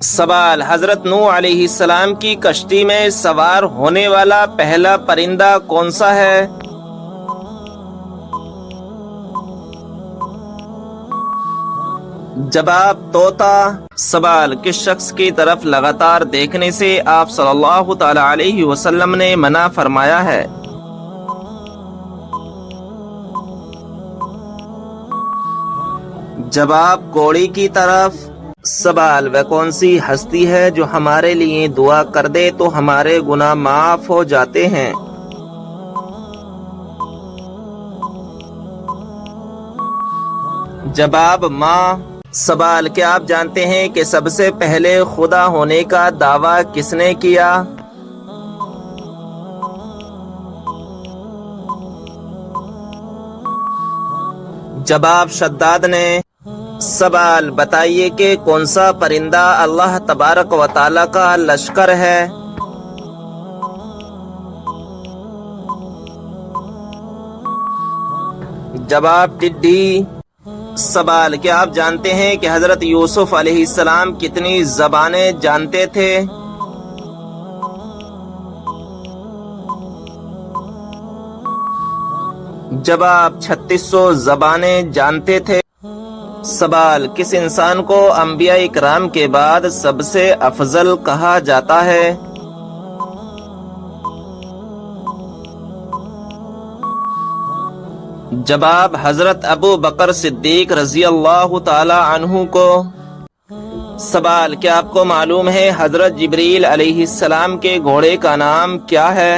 سوال: حضرت نوح علیہ السلام کی کشتی میں سوار ہونے والا پہلا پرندہ کون سا ہے؟ جواب: طوطا۔ سوال: کس شخص کی طرف لگاتار دیکھنے سے آپ صلی اللہ تعالی علیہ وسلم نے منع فرمایا ہے؟ جواب: کوڑی کی طرف۔ سوال: وہ کون سی ہستی ہے جو ہمارے لیے دعا کر دے تو ہمارے گناہ معاف ہو جاتے ہیں؟ جواب: ماں۔ سوال: کیا آپ جانتے ہیں کہ سب سے پہلے خدا ہونے کا دعویٰ کس نے کیا؟ جواب: شداد نے۔ سوال: بتائیے کہ کون سا پرندہ اللہ تبارک و تعالیٰ کا لشکر ہے؟ جواب: ٹڈی۔ سوال: کیا آپ جانتے ہیں کہ حضرت یوسف علیہ السلام کتنی زبانیں جانتے تھے؟ جواب: 3600 زبانیں جانتے تھے۔ سوال: کس انسان کو انبیاء کرام کے بعد سب سے افضل کہا جاتا ہے؟ جواب: حضرت ابو بکر صدیق رضی اللہ تعالی عنہ کو۔ سوال: کیا آپ کو معلوم ہے حضرت جبریل علیہ السلام کے گھوڑے کا نام کیا ہے؟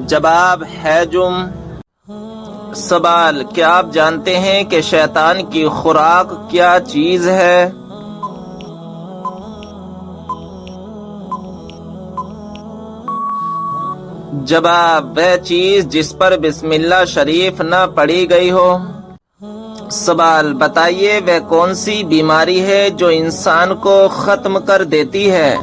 جواب: حجم۔ سوال: کیا آپ جانتے ہیں کہ شیطان کی خوراک کیا چیز ہے؟ جواب: وہ چیز جس پر بسم اللہ شریف نہ پڑھی گئی ہو۔ سوال: بتائیے وہ کون سی بیماری ہے جو انسان کو ختم کر دیتی ہے؟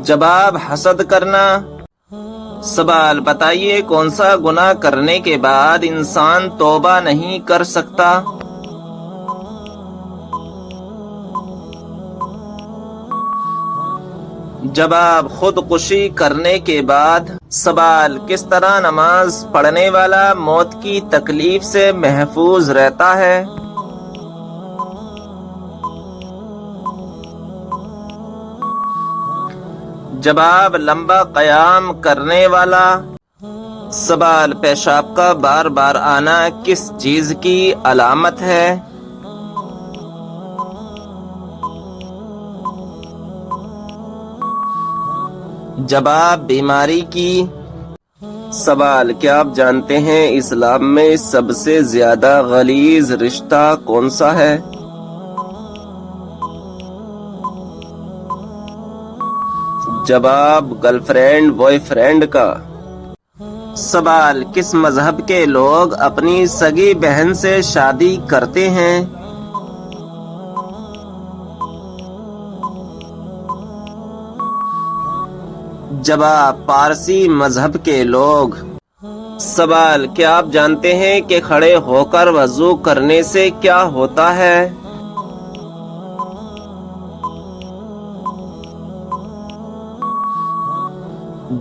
جواب: حسد کرنا۔ سوال: بتائیے کون سا گناہ کرنے کے بعد انسان توبہ نہیں کر سکتا؟ جواب: خودکشی کرنے کے بعد۔ سوال: کس طرح نماز پڑھنے والا موت کی تکلیف سے محفوظ رہتا ہے؟ جواب: لمبا قیام کرنے والا۔ سوال: پیشاب کا بار بار آنا کس چیز کی علامت ہے؟ جواب: بیماری کی۔ سوال: کیا آپ جانتے ہیں اسلام میں سب سے زیادہ غلیظ رشتہ کون سا ہے؟ جواب: گرل فرینڈ بوائے فرینڈ کا۔ سوال: کس مذہب کے لوگ اپنی سگی بہن سے شادی کرتے ہیں؟ جواب: پارسی مذہب کے لوگ۔ سوال: کیا آپ جانتے ہیں کہ کھڑے ہو کر وضو کرنے سے کیا ہوتا ہے؟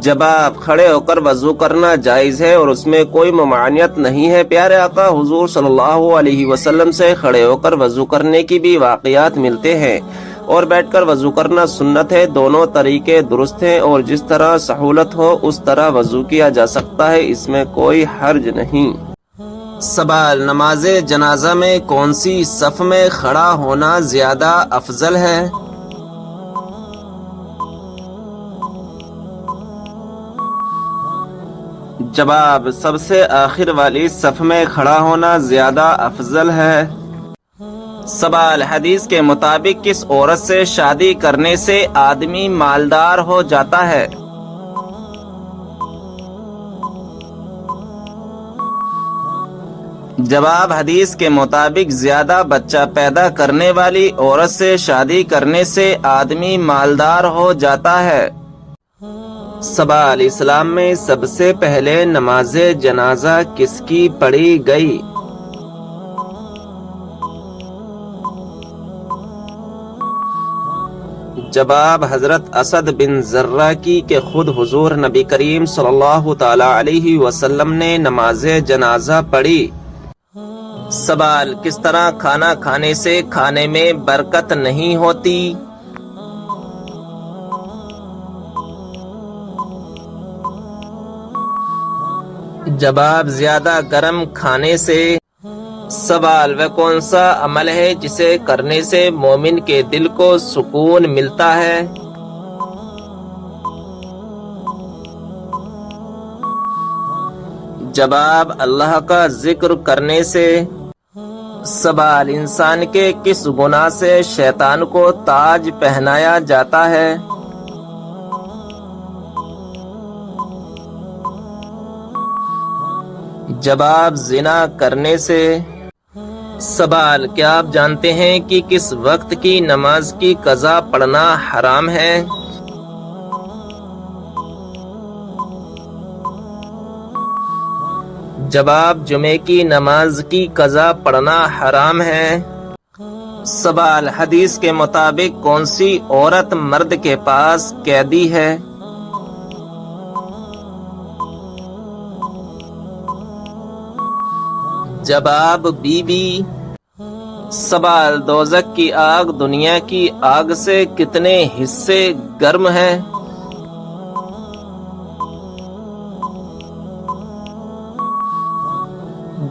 جواب: کھڑے ہو کر وضو کرنا جائز ہے اور اس میں کوئی ممانعت نہیں ہے۔ پیارے آقا حضور صلی اللہ علیہ وسلم سے کھڑے ہو کر وضو کرنے کی بھی واقعات ملتے ہیں اور بیٹھ کر وضو کرنا سنت ہے۔ دونوں طریقے درست ہیں اور جس طرح سہولت ہو اس طرح وضو کیا جا سکتا ہے، اس میں کوئی حرج نہیں۔ سوال: نماز جنازہ میں کون سی صف میں کھڑا ہونا زیادہ افضل ہے؟ جواب: سب سے آخر والی صف میں کھڑا ہونا زیادہ افضل ہے۔ سوال: حدیث کے مطابق کس عورت سے شادی کرنے سے آدمی مالدار ہو جاتا ہے؟ جواب: حدیث کے مطابق زیادہ بچہ پیدا کرنے والی عورت سے شادی کرنے سے آدمی مالدار ہو جاتا ہے۔ سوال، اسلام میں سب سے پہلے نماز جنازہ کس کی پڑھی گئی؟ جواب، حضرت اسد بن زرہ کی کہ خود حضور نبی کریم صلی اللہ تعالی علیہ وسلم نے نماز جنازہ پڑھی۔ سوال، کس طرح کھانا کھانے سے کھانے میں برکت نہیں ہوتی؟ جواب، زیادہ گرم کھانے سے۔ سوال، وہ کون سا عمل ہے جسے کرنے سے مومن کے دل کو سکون ملتا ہے؟ جواب، اللہ کا ذکر کرنے سے۔ سوال، انسان کے کس گناہ سے شیطان کو تاج پہنایا جاتا ہے؟ جواب، زنا کرنے سے۔ سوال، کیا آپ جانتے ہیں کہ کس وقت کی نماز کی قضا پڑھنا حرام ہے؟ جواب، جمعے کی نماز کی قضا پڑھنا حرام ہے۔ سوال، حدیث کے مطابق کون سی عورت مرد کے پاس قیدی ہے؟ جواب، بی بی۔ سوال، دوزخ کی آگ دنیا کی آگ سے کتنے حصے گرم ہے؟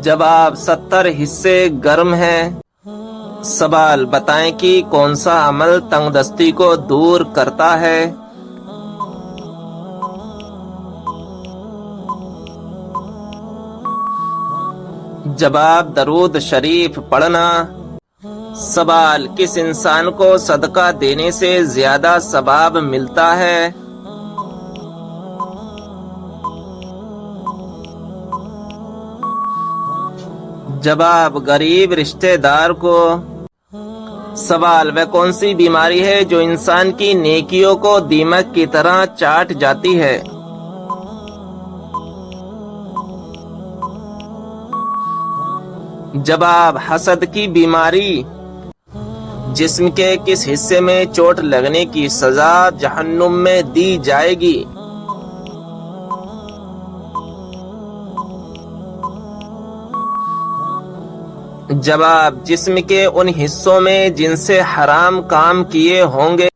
جواب، 70 حصے گرم ہے۔ سوال، بتائیں کہ کون سا عمل تنگ دستی کو دور کرتا ہے؟ جواب، درود شریف پڑھنا۔ سوال، کس انسان کو صدقہ دینے سے زیادہ ثواب ملتا ہے؟ جواب، غریب رشتہ دار کو۔ سوال، وہ کون سی بیماری ہے جو انسان کی نیکیوں کو دیمک کی طرح چاٹ جاتی ہے؟ جواب، حسد کی بیماری۔ جسم کے کس حصے میں چوٹ لگنے کی سزا جہنم میں دی جائے گی؟ جواب، جسم کے ان حصوں میں جن سے حرام کام کیے ہوں گے۔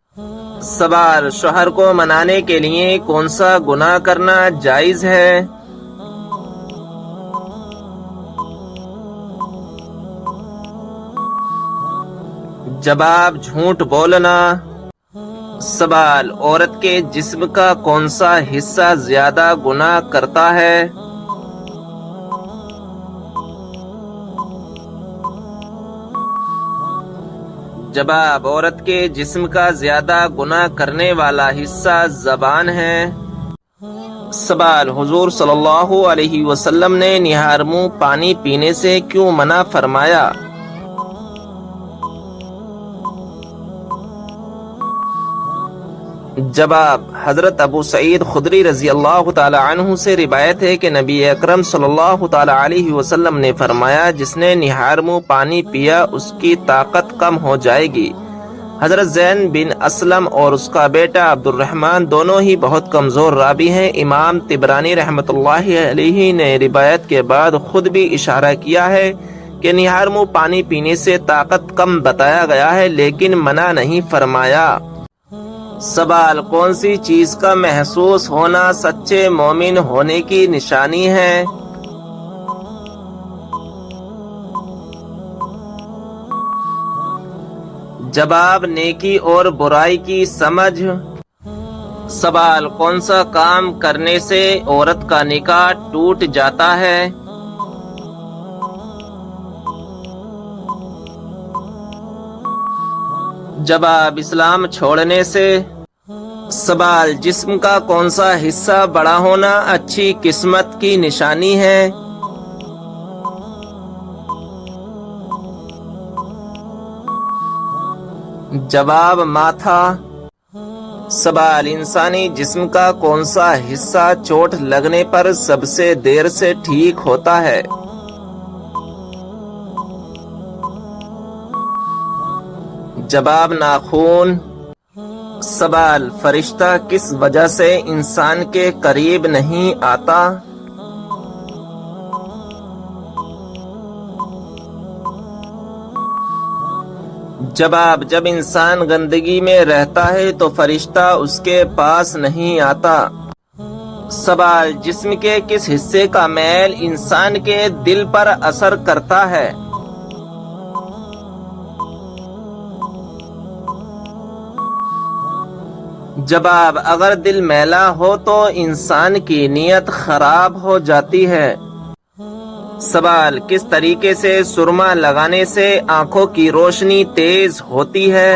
سوال، شوہر کو منانے کے لیے کون سا گناہ کرنا جائز ہے؟ جواب، جھوٹ بولنا۔ سوال، عورت کے جسم کا کون سا حصہ زیادہ گناہ کرتا ہے؟ جواب، عورت کے جسم کا زیادہ گناہ کرنے والا حصہ زبان ہے۔ سوال، حضور صلی اللہ علیہ وسلم نے نہار منہ پانی پینے سے کیوں منع فرمایا؟ جواب، حضرت ابو سعید خدری رضی اللہ تعالی عنہ سے روایت ہے کہ نبی اکرم صلی اللہ تعالی علیہ وسلم نے فرمایا، جس نے نہار منہ پانی پیا اس کی طاقت کم ہو جائے گی۔ حضرت زین بن اسلم اور اس کا بیٹا عبد الرحمن دونوں ہی بہت کمزور راوی ہیں۔ امام طبرانی رحمۃ اللہ علیہ نے روایت کے بعد خود بھی اشارہ کیا ہے کہ نہار منہ پانی پینے سے طاقت کم بتایا گیا ہے لیکن منع نہیں فرمایا۔ سوال، کون سی چیز کا محسوس ہونا سچے مومن ہونے کی نشانی ہے؟ جواب، نیکی اور برائی کی سمجھ۔ سوال، کون سا کام کرنے سے عورت کا نکاح ٹوٹ جاتا ہے؟ جواب، اسلام چھوڑنے سے۔ سوال، جسم کا کون سا حصہ بڑا ہونا اچھی قسمت کی نشانی ہے؟ جواب، ماتھا۔ سوال: انسانی جسم کا کون سا حصہ چوٹ لگنے پر سب سے دیر سے ٹھیک ہوتا ہے؟ جواب: ناخون۔ سوال: فرشتہ کس وجہ سے انسان کے قریب نہیں آتا؟ جواب: جب انسان گندگی میں رہتا ہے تو فرشتہ اس کے پاس نہیں آتا۔ سوال: جسم کے کس حصے کا میل انسان کے دل پر اثر کرتا ہے؟ جواب: اگر دل میلا ہو تو انسان کی نیت خراب ہو جاتی ہے۔ سوال: کس طریقے سے سرما لگانے سے آنکھوں کی روشنی تیز ہوتی ہے؟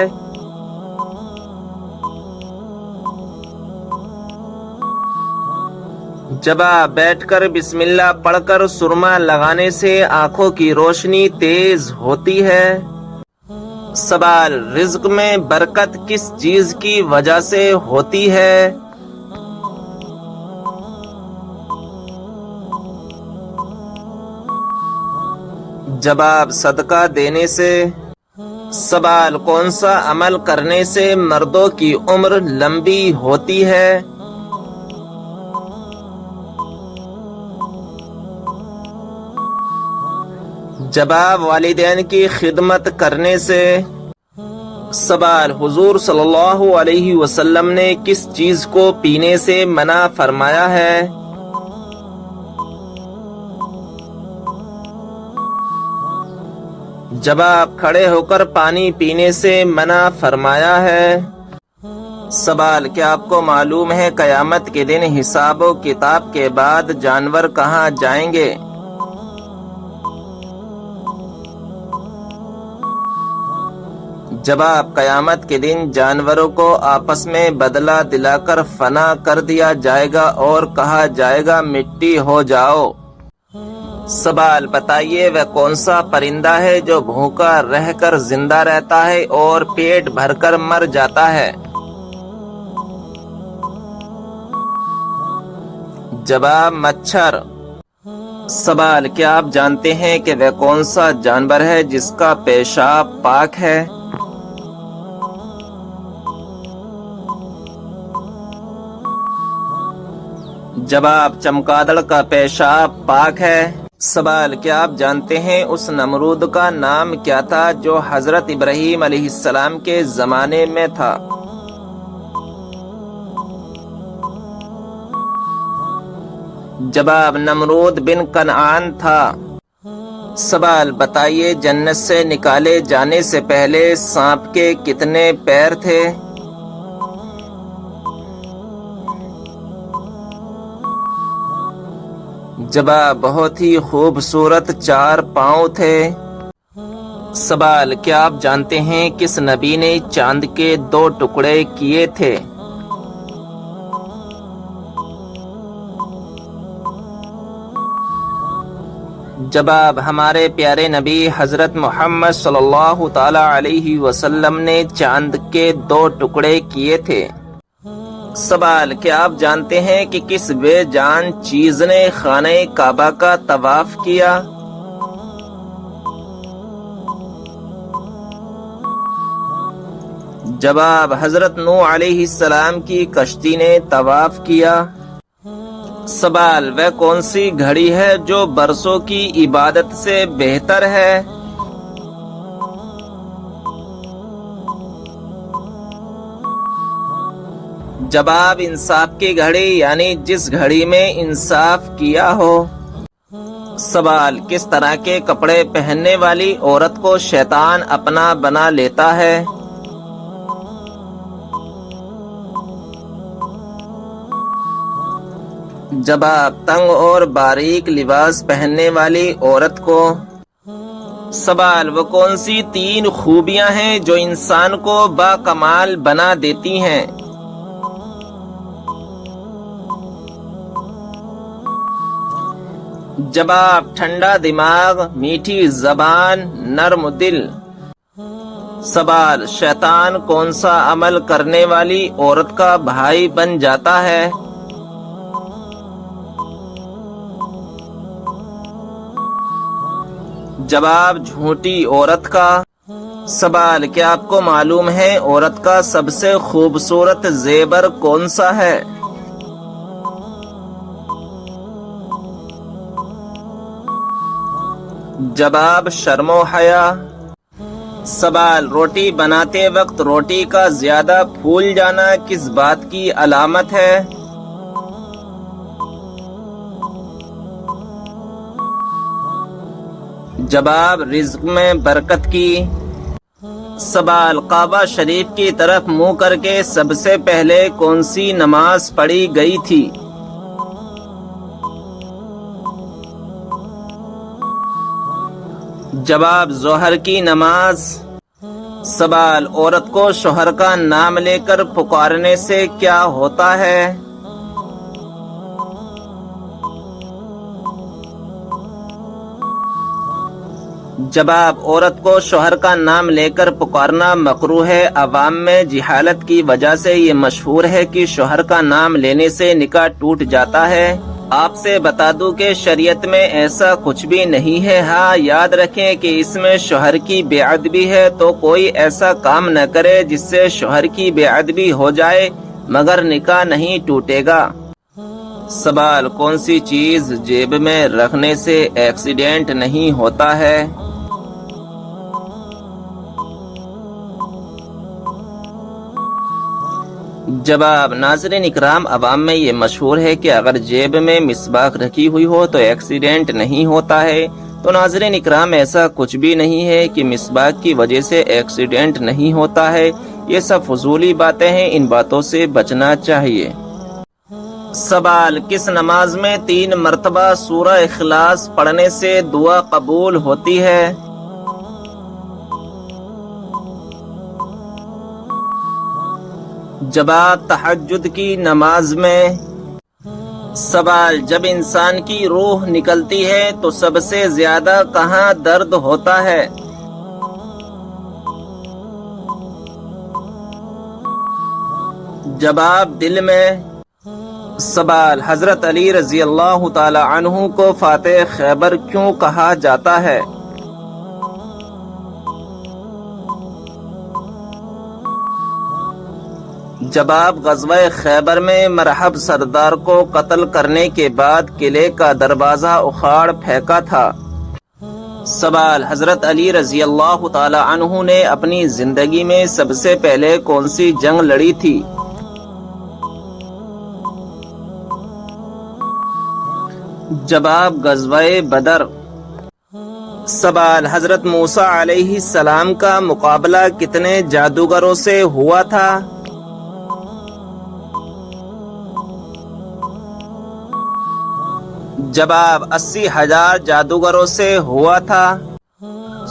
جواب: بیٹھ کر بسم اللہ پڑھ کر سرما لگانے سے آنکھوں کی روشنی تیز ہوتی ہے۔ سوال: رزق میں برکت کس چیز کی وجہ سے ہوتی ہے؟ جواب: صدقہ دینے سے۔ سوال: کون سا عمل کرنے سے مردوں کی عمر لمبی ہوتی ہے؟ جواب: والدین کی خدمت کرنے سے۔ سوال: حضور صلی اللہ علیہ وسلم نے کس چیز کو پینے سے منع فرمایا ہے؟ جواب: کھڑے ہو کر پانی پینے سے منع فرمایا ہے۔ سوال: کیا آپ کو معلوم ہے قیامت کے دن حساب و کتاب کے بعد جانور کہاں جائیں گے؟ جواب: قیامت کے دن جانوروں کو آپس میں بدلہ دلا کر فنا کر دیا جائے گا اور کہا جائے گا مٹی ہو جاؤ۔ سوال: بتائیے وہ کون سا پرندہ ہے جو بھوکا رہ کر زندہ رہتا ہے اور پیٹ بھر کر مر جاتا ہے؟ جواب: مچھر۔ سوال: کیا آپ جانتے ہیں کہ وہ کون سا جانور ہے جس کا پیشاب پاک ہے؟ جواب: چمگادڑ کا پیشاب پاک ہے۔ سوال: کیا آپ جانتے ہیں اس نمرود کا نام کیا تھا جو حضرت ابراہیم علیہ السلام کے زمانے میں تھا؟ جواب: نمرود بن کنعان تھا۔ سوال: بتائیے جنت سے نکالے جانے سے پہلے سانپ کے کتنے پیر تھے؟ جواب: بہت ہی خوبصورت 4 پاؤں تھے۔ سوال: کیا آپ جانتے ہیں کس نبی نے چاند کے 2 ٹکڑے کیے تھے؟ جواب: ہمارے پیارے نبی حضرت محمد صلی اللہ تعالی علیہ وسلم نے چاند کے 2 ٹکڑے کیے تھے۔ سوال: کیا آپ جانتے ہیں کہ کس بے جان چیز نے خانہ کعبہ کا طواف کیا؟ جواب: حضرت نوح علیہ السلام کی کشتی نے طواف کیا۔ سوال: وہ کون سی گھڑی ہے جو برسوں کی عبادت سے بہتر ہے؟ جواب: انصاف کی گھڑی، یعنی جس گھڑی میں انصاف کیا ہو۔ سوال: کس طرح کے کپڑے پہننے والی عورت کو شیطان اپنا بنا لیتا ہے؟ جواب: تنگ اور باریک لباس پہننے والی عورت کو۔ سوال: وہ کون سی 3 خوبیاں ہیں جو انسان کو باکمال بنا دیتی ہیں؟ جواب: ٹھنڈا دماغ، میٹھی زبان، نرم دل۔ سوال: شیطان کون سا عمل کرنے والی عورت کا بھائی بن جاتا ہے؟ جواب: جھوٹی عورت کا۔ سوال: کیا آپ کو معلوم ہے عورت کا سب سے خوبصورت زیور کون سا ہے؟ جواب: شرم و حیا۔ سوال: روٹی بناتے وقت روٹی کا زیادہ پھول جانا کس بات کی علامت ہے؟ جواب: رزق میں برکت کی۔ سوال: کعبہ شریف کی طرف منہ کر کے سب سے پہلے کون سی نماز پڑھی گئی تھی؟ جواب: ظہر کی نماز۔ سوال: عورت کو شوہر کا نام لے کر پکارنے سے کیا ہوتا ہے؟ جواب: عورت کو شوہر کا نام لے کر پکارنا مکروہ ہے۔ عوام میں جہالت کی وجہ سے یہ مشہور ہے کہ شوہر کا نام لینے سے نکاح ٹوٹ جاتا ہے۔ آپ سے بتا دوں کہ شریعت میں ایسا کچھ بھی نہیں ہے۔ ہاں، یاد رکھیں کہ اس میں شوہر کی بے ادبی ہے، تو کوئی ایسا کام نہ کرے جس سے شوہر کی بے ادبی ہو جائے، مگر نکاح نہیں ٹوٹے گا۔ سوال: کون سی چیز جیب میں رکھنے سے ایکسیڈنٹ نہیں ہوتا ہے؟ جواب: ناظرین اکرام، عوام میں یہ مشہور ہے کہ اگر جیب میں مسواک رکھی ہوئی ہو تو ایکسیڈنٹ نہیں ہوتا ہے۔ تو ناظرین اکرام، ایسا کچھ بھی نہیں ہے کہ مسواک کی وجہ سے ایکسیڈنٹ نہیں ہوتا ہے۔ یہ سب فضولی باتیں ہیں، ان باتوں سے بچنا چاہیے۔ سوال: کس نماز میں 3 مرتبہ سورہ اخلاص پڑھنے سے دعا قبول ہوتی ہے؟ جواب: تہجد کی نماز میں۔ سوال: جب انسان کی روح نکلتی ہے تو سب سے زیادہ کہاں درد ہوتا ہے؟ جواب: دل میں۔ سوال: حضرت علی رضی اللہ تعالی عنہ کو فاتح خیبر کیوں کہا جاتا ہے؟ جواب: غزوہ خیبر میں مرحب سردار کو قتل کرنے کے بعد قلعے کا دروازہ اکھاڑ پھینکا تھا۔ سوال: حضرت علی رضی اللہ تعالی عنہ نے اپنی زندگی میں سب سے پہلے کون سی جنگ لڑی تھی؟ جواب: غزوہ بدر۔ سوال: حضرت موسیٰ علیہ السلام کا مقابلہ کتنے جادوگروں سے ہوا تھا؟ جواب: 80,000 جادوگروں سے ہوا تھا۔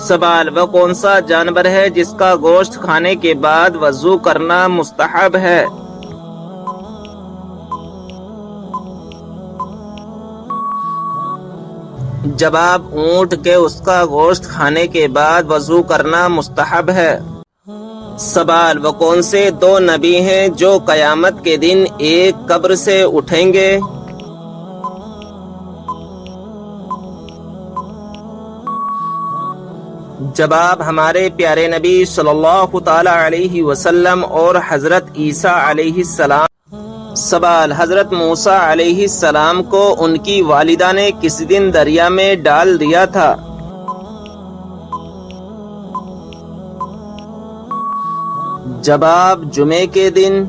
سوال: وہ کون سا جانور ہے جس کا گوشت کھانے کے بعد وضو کرنا مستحب ہے؟ جواب: اونٹ کے اس کا گوشت کھانے کے بعد وضو کرنا مستحب ہے۔ سوال: وہ کون سے 2 نبی ہیں جو قیامت کے دن ایک قبر سے اٹھیں گے؟ جواب: ہمارے پیارے نبی صلی اللہ تعالی علیہ وسلم اور حضرت عیسیٰ علیہ السلام۔ سوال: حضرت موسیٰ علیہ السلام کو ان کی والدہ نے کس دن دریا میں ڈال دیا تھا؟ جواب: جمعے کے دن۔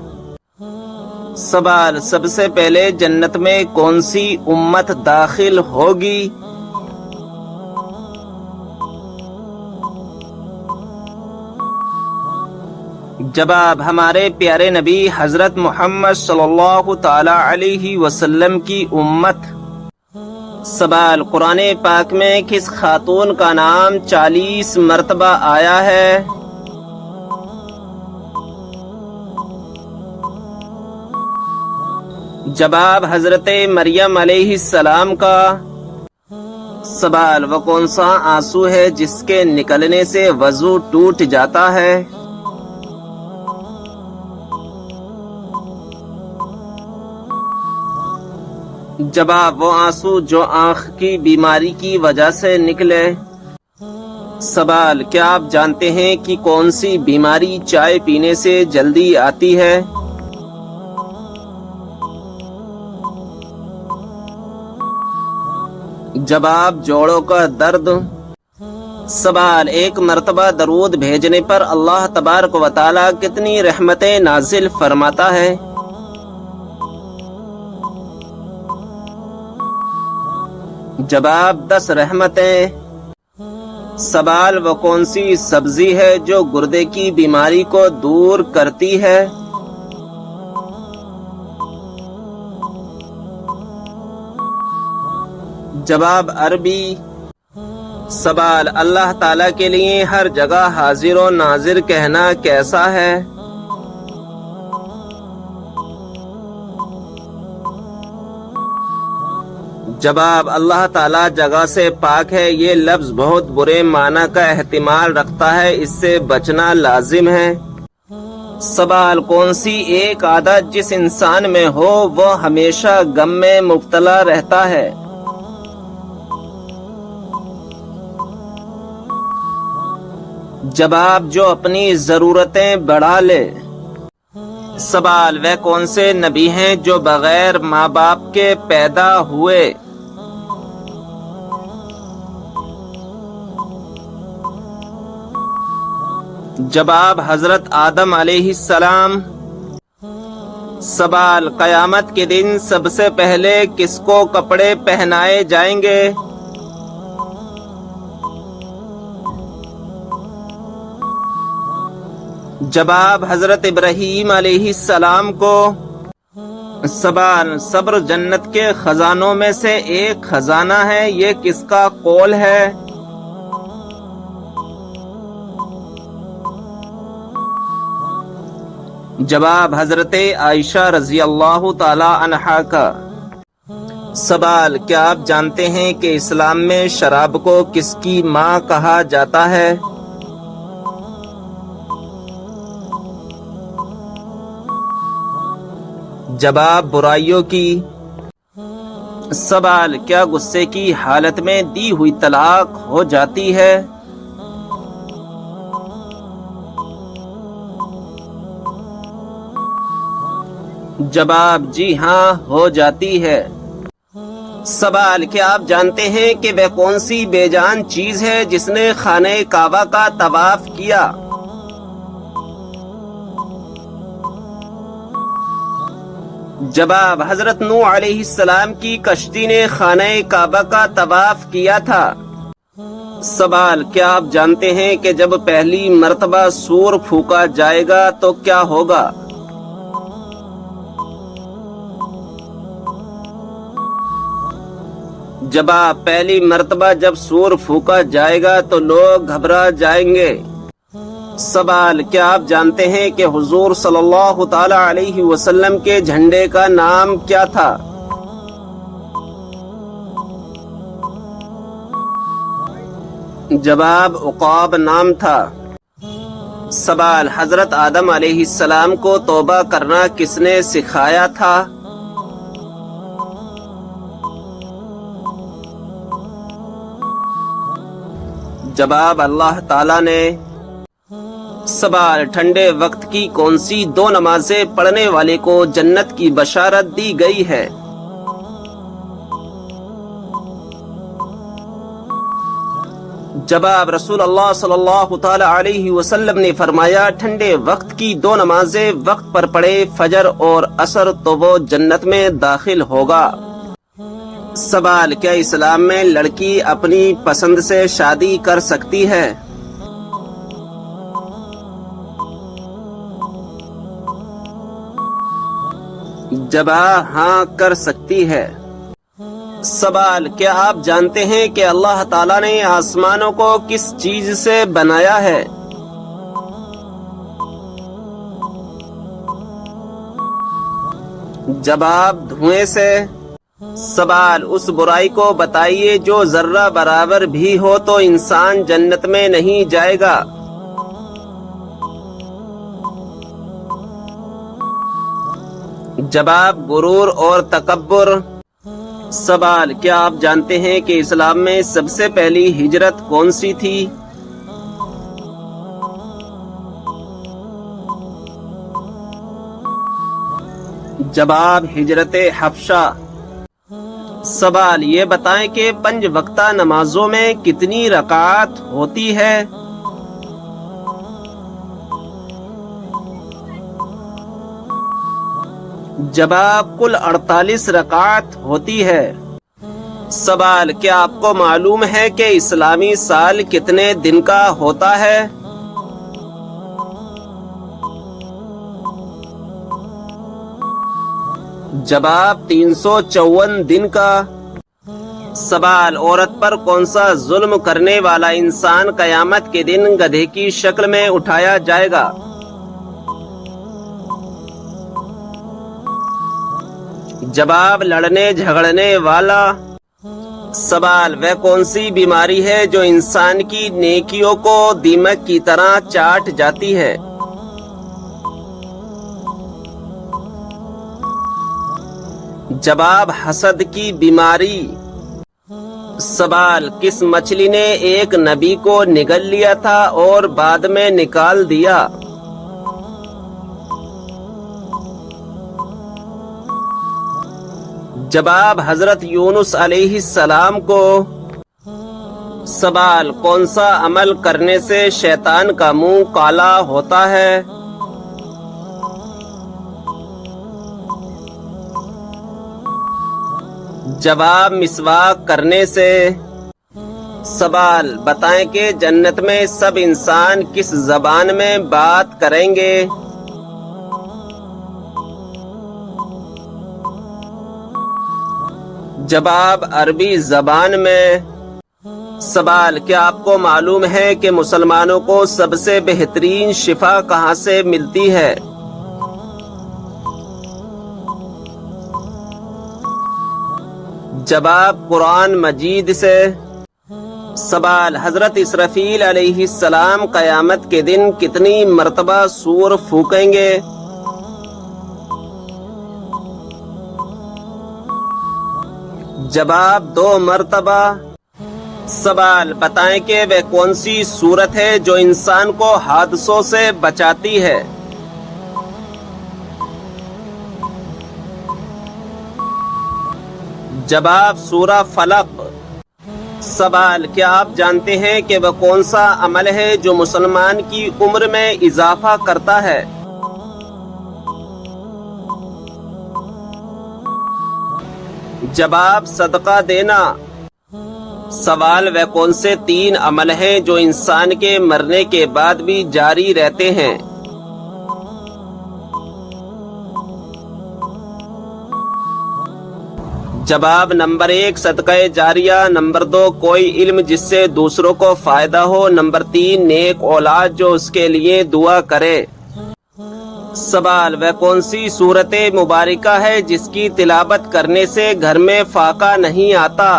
سوال: سب سے پہلے جنت میں کون سی امت داخل ہوگی؟ جواب: ہمارے پیارے نبی حضرت محمد صلی اللہ تعالی علیہ وسلم کی امت۔ سوال: قرآن پاک میں کس خاتون کا نام 40 مرتبہ آیا ہے؟ جواب: حضرت مریم علیہ السلام کا۔ سوال، وہ کون سا آنسو ہے جس کے نکلنے سے وضو ٹوٹ جاتا ہے؟ جواب، وہ آنسو جو آنکھ کی بیماری کی وجہ سے نکلے۔ سوال، کیا آپ جانتے ہیں کہ کون سی بیماری چائے پینے سے جلدی آتی ہے؟ جواب، جوڑوں کا درد۔ سوال، ایک مرتبہ درود بھیجنے پر اللہ تبارک و تعالی کتنی رحمتیں نازل فرماتا ہے؟ جواب، 10 رحمتیں۔ سوال، وہ کون سی سبزی ہے جو گردے کی بیماری کو دور کرتی ہے؟ جواب، عربی۔ سوال، اللہ تعالیٰ کے لیے ہر جگہ حاضر و ناظر کہنا کیسا ہے؟ جواب، اللہ تعالیٰ جگہ سے پاک ہے، یہ لفظ بہت برے معنی کا احتمال رکھتا ہے، اس سے بچنا لازم ہے۔ سوال، کون سی ایک عادت جس انسان میں ہو وہ ہمیشہ غم میں مبتلا رہتا ہے؟ جواب، جو اپنی ضرورتیں بڑھا لے۔ سوال، وہ کون سے نبی ہیں جو بغیر ماں باپ کے پیدا ہوئے؟ جواب، حضرت آدم علیہ السلام۔ سوال، قیامت کے دن سب سے پہلے کس کو کپڑے پہنائے جائیں گے؟ جواب، حضرت ابراہیم علیہ السلام کو۔ سوال، صبر جنت کے خزانوں میں سے ایک خزانہ ہے، یہ کس کا قول ہے؟ جواب، حضرت عائشہ رضی اللہ تعالی عنہا کا۔ سوال، کیا آپ جانتے ہیں کہ اسلام میں شراب کو کس کی ماں کہا جاتا ہے؟ جواب، برائیوں کی۔ سوال، کیا غصے کی حالت میں دی ہوئی طلاق ہو جاتی ہے؟ جواب، جی ہاں، ہو جاتی ہے۔ سوال، کیا آپ جانتے ہیں کہ وہ کون سی بے جان چیز ہے جس نے خانہ کعبہ کا طواف کیا؟ جواب، حضرت نوح علیہ السلام کی کشتی نے خانہ کعبہ کا طواف کیا تھا۔ سوال، کیا آپ جانتے ہیں کہ جب پہلی مرتبہ سور پھونکا جائے گا تو کیا ہوگا؟ جواب، پہلی مرتبہ جب سور پھونکا جائے گا تو لوگ گھبرا جائیں گے۔ سوال، کیا آپ جانتے ہیں کہ حضور صلی اللہ تعالی علیہ وسلم کے جھنڈے کا نام کیا تھا؟ جواب، عقاب نام تھا۔ سوال، حضرت آدم علیہ السلام کو توبہ کرنا کس نے سکھایا تھا؟ جواب، اللہ تعالیٰ نے۔ سوال، ٹھنڈے وقت کی کون سی 2 نمازیں پڑھنے والے کو جنت کی بشارت دی گئی ہے؟ جواب، رسول اللہ صلی اللہ تعالی علیہ وسلم نے فرمایا، ٹھنڈے وقت کی 2 نمازیں وقت پر پڑھے، فجر اور عصر، تو وہ جنت میں داخل ہوگا۔ سوال، کیا اسلام میں لڑکی اپنی پسند سے شادی کر سکتی ہے؟ جواب، ہاں، کر سکتی ہے۔ سوال، کیا آپ جانتے ہیں کہ اللہ تعالیٰ نے آسمانوں کو کس چیز سے بنایا ہے؟ جواب، دھوئیں سے۔ سوال، اس برائی کو بتائیے جو ذرہ برابر بھی ہو تو انسان جنت میں نہیں جائے گا۔ جواب، غرور اور تکبر۔ سوال، کیا آپ جانتے ہیں کہ اسلام میں سب سے پہلی ہجرت کون سی تھی؟ جواب، ہجرت حبشہ۔ سوال، یہ بتائیں کہ 5 وقتہ نمازوں میں کتنی رکعات ہوتی ہے؟ جواب، کل 48 رکعات ہوتی ہے۔ سوال، کیا آپ کو معلوم ہے کہ اسلامی سال کتنے دن کا ہوتا ہے؟ جواب، 354 دن کا۔ سوال، عورت پر کون سا ظلم کرنے والا انسان قیامت کے دن گدھے کی شکل میں اٹھایا جائے گا؟ جواب، لڑنے جھگڑنے والا۔ سوال، وہ کون سی بیماری ہے جو انسان کی نیکیوں کو دیمک کی طرح چاٹ جاتی ہے؟ جواب، حسد کی بیماری۔ سوال، کس مچھلی نے ایک نبی کو نگل لیا تھا اور بعد میں نکال دیا؟ جواب، حضرت یونس علیہ السلام کو۔ سوال، کون سا عمل کرنے سے شیطان کا منہ کالا ہوتا ہے؟ جواب، مسواک کرنے سے۔ سوال، بتائیں کہ جنت میں سب انسان کس زبان میں بات کریں گے؟ جواب، عربی زبان میں۔ سوال، کیا آپ کو معلوم ہے کہ مسلمانوں کو سب سے بہترین شفا کہاں سے ملتی ہے؟ جواب، قرآن مجید سے۔ سوال، حضرت اسرافیل علیہ السلام قیامت کے دن کتنی مرتبہ سور پھونکیں گے؟ جواب، 2 مرتبہ۔ سوال، بتائیں کہ وہ کون سی صورت ہے جو انسان کو حادثوں سے بچاتی ہے؟ جواب، سورہ فلق۔ سوال، کیا آپ جانتے ہیں کہ وہ کون سا عمل ہے جو مسلمان کی عمر میں اضافہ کرتا ہے؟ جواب، صدقہ دینا۔ سوال، وہ کون سے 3 عمل ہیں جو انسان کے مرنے کے بعد بھی جاری رہتے ہیں؟ جواب، نمبر 1 صدقہ جاریہ، نمبر 2 کوئی علم جس سے دوسروں کو فائدہ ہو، نمبر 3 نیک اولاد جو اس کے لیے دعا کرے۔ سوال، وہ کون سی سورت مبارکہ ہے جس کی تلاوت کرنے سے گھر میں فاقہ نہیں آتا؟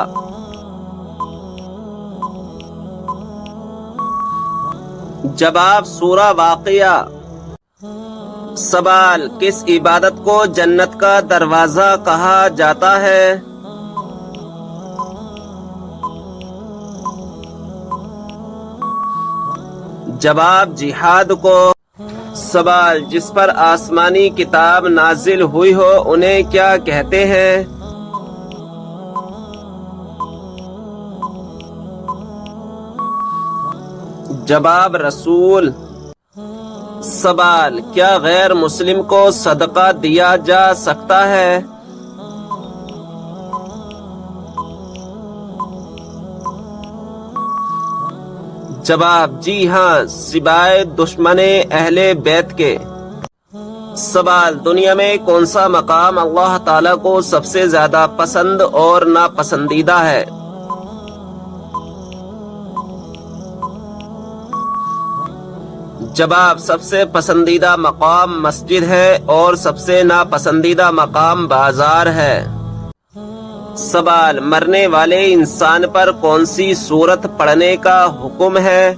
جواب، سورہ واقعہ۔ سوال، کس عبادت کو جنت کا دروازہ کہا جاتا ہے؟ جواب، جہاد کو۔ سوال، جس پر آسمانی کتاب نازل ہوئی ہو انہیں کیا کہتے ہیں؟ جواب، رسول۔ سوال، کیا غیر مسلم کو صدقہ دیا جا سکتا ہے؟ جواب، جی ہاں، سوائے دشمن اہل بیت کے۔ سوال، دنیا میں کون سا مقام اللہ تعالیٰ کو سب سے زیادہ پسند اور ناپسندیدہ ہے؟ جواب، سب سے پسندیدہ مقام مسجد ہے اور سب سے ناپسندیدہ مقام بازار ہے۔ سوال، مرنے والے انسان پر کون سی سورت پڑھنے کا حکم ہے؟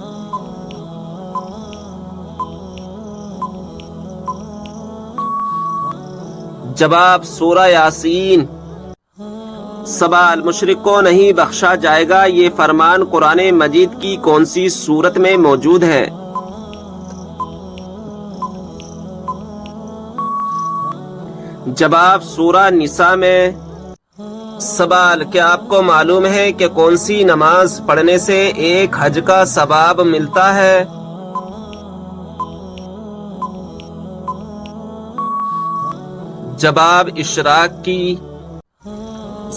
جواب، سورہ یاسین۔ سوال، مشرک کو نہیں بخشا جائے گا، یہ فرمان قرآن مجید کی کون سی سورت میں موجود ہے؟ جواب، سورہ نساء میں۔ سوال، کیا آپ کو معلوم ہے کہ کون سی نماز پڑھنے سے ایک حج کا ثواب ملتا ہے؟ جواب، اشراق کی۔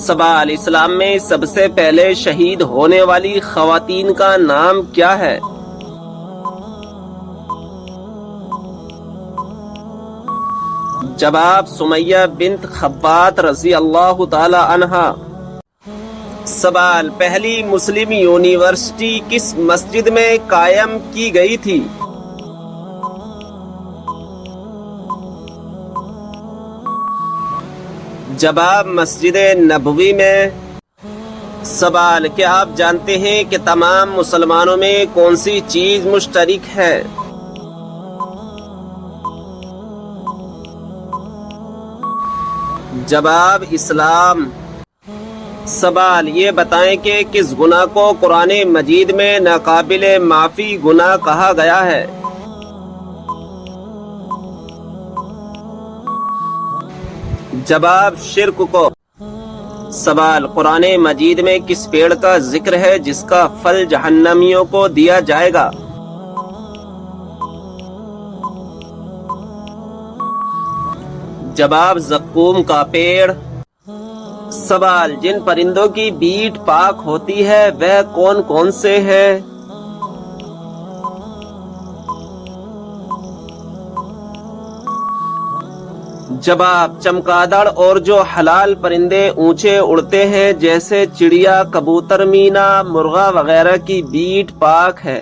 سوال، اسلام میں سب سے پہلے شہید ہونے والی خواتین کا نام کیا ہے؟ جواب، سمیہ بنت خبات رضی اللہ تعالی عنہا۔ سوال، پہلی مسلم یونیورسٹی کس مسجد میں قائم کی گئی تھی؟ جواب، مسجد نبوی میں۔ سوال، کیا آپ جانتے ہیں کہ تمام مسلمانوں میں کون سی چیز مشترک ہے؟ جواب، اسلام۔ سوال، یہ بتائیں کہ کس گناہ کو قرآن مجید میں ناقابل معافی گناہ کہا گیا ہے؟ جواب، شرک کو۔ سوال، قرآن مجید میں کس پیڑ کا ذکر ہے جس کا پھل جہنمیوں کو دیا جائے گا؟ جواب، زقوم کا پیڑ۔ سوال، جن پرندوں کی بیٹ پاک ہوتی ہے وہ کون کون سے ہیں؟ جواب، چمگادڑ اور جو حلال پرندے اونچے اڑتے ہیں جیسے چڑیا، کبوتر، مینا، مرغا وغیرہ کی بیٹ پاک ہے۔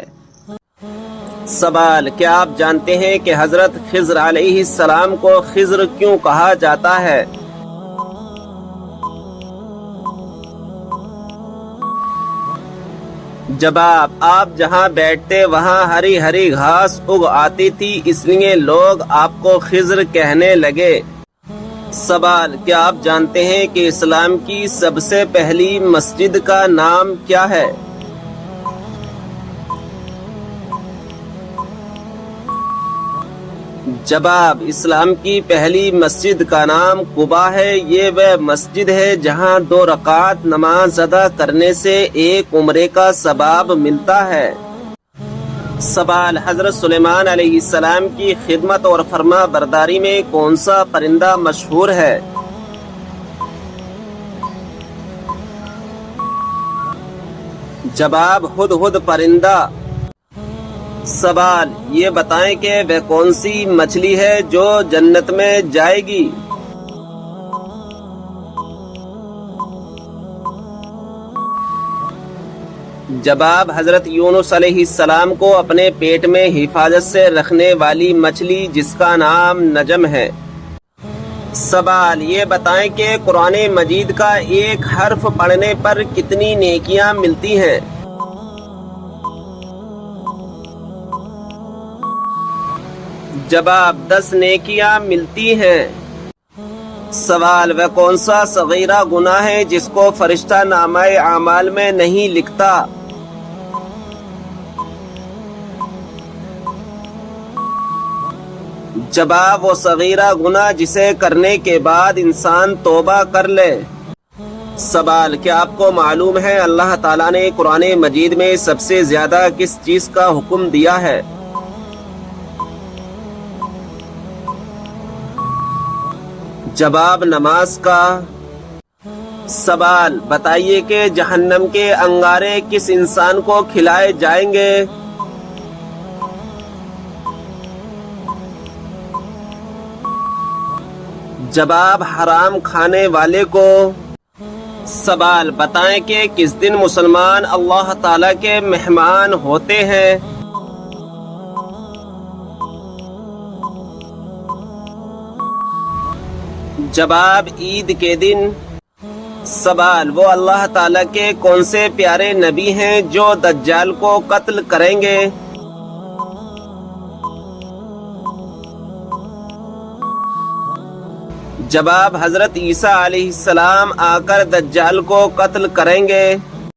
سوال، کیا آپ جانتے ہیں کہ حضرت خضر علیہ السلام کو خضر کیوں کہا جاتا ہے؟ جواب، آپ جہاں بیٹھتے وہاں ہری ہری گھاس اگ آتی تھی اس لیے لوگ آپ کو خضر کہنے لگے۔ سوال، کیا آپ جانتے ہیں کہ اسلام کی سب سے پہلی مسجد کا نام کیا ہے؟ جواب، اسلام کی پہلی مسجد کا نام قباء ہے، یہ وہ مسجد ہے جہاں 2 رکعت نماز ادا کرنے سے ایک عمرے کا ثواب ملتا ہے۔ سوال، حضرت سلیمان علیہ السلام کی خدمت اور فرما برداری میں کون سا پرندہ مشہور ہے؟ جواب، ہدہد پرندہ۔ سوال، یہ بتائیں کہ وہ کون سی مچھلی ہے جو جنت میں جائے گی؟ جواب، حضرت یونس علیہ السلام کو اپنے پیٹ میں حفاظت سے رکھنے والی مچھلی جس کا نام نجم ہے۔ سوال، یہ بتائیں کہ قرآن مجید کا ایک حرف پڑھنے پر کتنی نیکیاں ملتی ہیں؟ جواب، 10 نیکیاں ملتی ہیں۔ سوال، وہ کون سا صغیرہ گناہ ہے جس کو فرشتہ نامہ اعمال میں نہیں لکھتا؟ جواب، وہ صغیرہ گناہ جسے کرنے کے بعد انسان توبہ کر لے۔ سوال، کیا آپ کو معلوم ہے اللہ تعالیٰ نے قرآن مجید میں سب سے زیادہ کس چیز کا حکم دیا ہے؟ جواب، نماز کا۔ سوال، بتائیے کہ جہنم کے انگارے کس انسان کو کھلائے جائیں گے؟ جواب، حرام کھانے والے کو۔ سوال، بتائیں کہ کس دن مسلمان اللہ تعالیٰ کے مہمان ہوتے ہیں؟ جواب، عید کے دن۔ سوال، وہ اللہ تعالیٰ کے کون سے پیارے نبی ہیں جو دجال کو قتل کریں گے؟ جواب، حضرت عیسیٰ علیہ السلام آ کر دجال کو قتل کریں گے۔